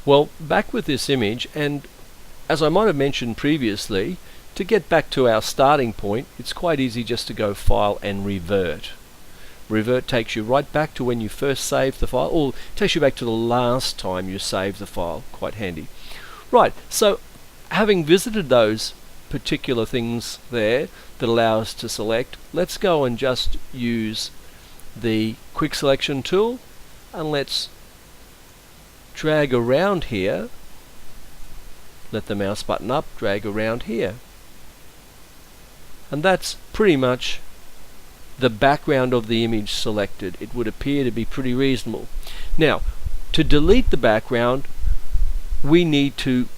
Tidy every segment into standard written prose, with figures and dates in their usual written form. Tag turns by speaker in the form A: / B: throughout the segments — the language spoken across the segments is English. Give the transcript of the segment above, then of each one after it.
A: Well, back with this image, and as I might have mentioned previously, to get back to our starting point, it's quite easy just to go File and Revert. Revert takes you right back to when you first saved the file, or takes you back to the last time you saved the file. Quite handy. Right, so having visited those particular things there that allow us to select, let's go and just use the Quick Selection tool, and let's drag around here. Let the mouse button up, drag around here. And that's pretty much the background of the image selected. It would appear to be pretty reasonable. Now, to delete the background, we need to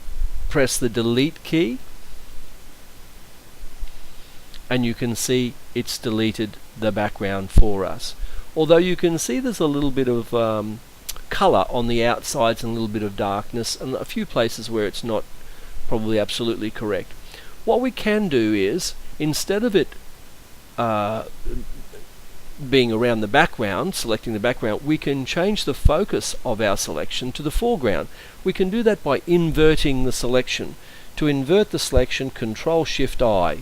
A: press the delete key, and you can see it's deleted the background for us. Although you can see there's a little bit of color on the outsides and a little bit of darkness, and a few places where it's not probably absolutely correct. What we can do is, instead of it being around the background, selecting the background, we can change the focus of our selection to the foreground. We can do that by inverting the selection. To invert the selection, Control-Shift-I.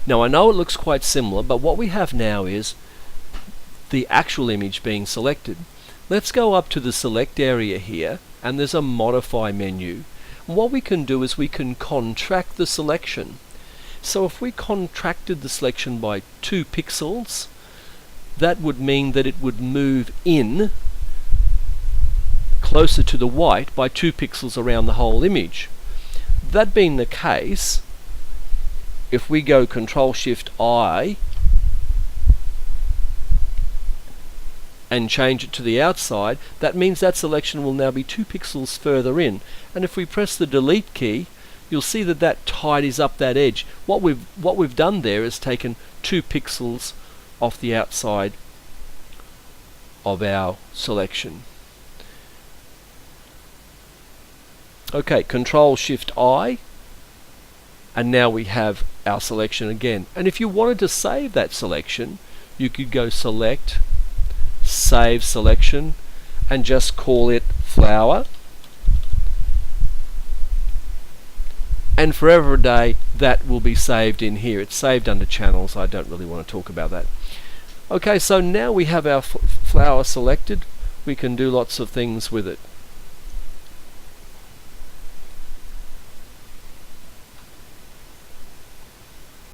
A: Now I know it looks quite similar, but what we have now is the actual image being selected. Let's go up to the select area here, and there's a modify menu. And what we can do is we can contract the selection. So if we contracted the selection by 2 pixels, that would mean that it would move in closer to the white by 2 pixels around the whole image. That being the case, if we go Control-Shift-I and change it to the outside, that means that selection will now be 2 pixels further in. And if we press the delete key, you'll see that that tidies up that edge. What we've done there is taken 2 pixels off the outside of our selection. Okay, Control-Shift-I, and now we have our selection again. And if you wanted to save that selection, you could go Select, Save Selection, and just call it Flower. And forever a day, that will be saved in here. It's saved under Channels. I don't really want to talk about that. Okay, so now we have our flower selected. We can do lots of things with it.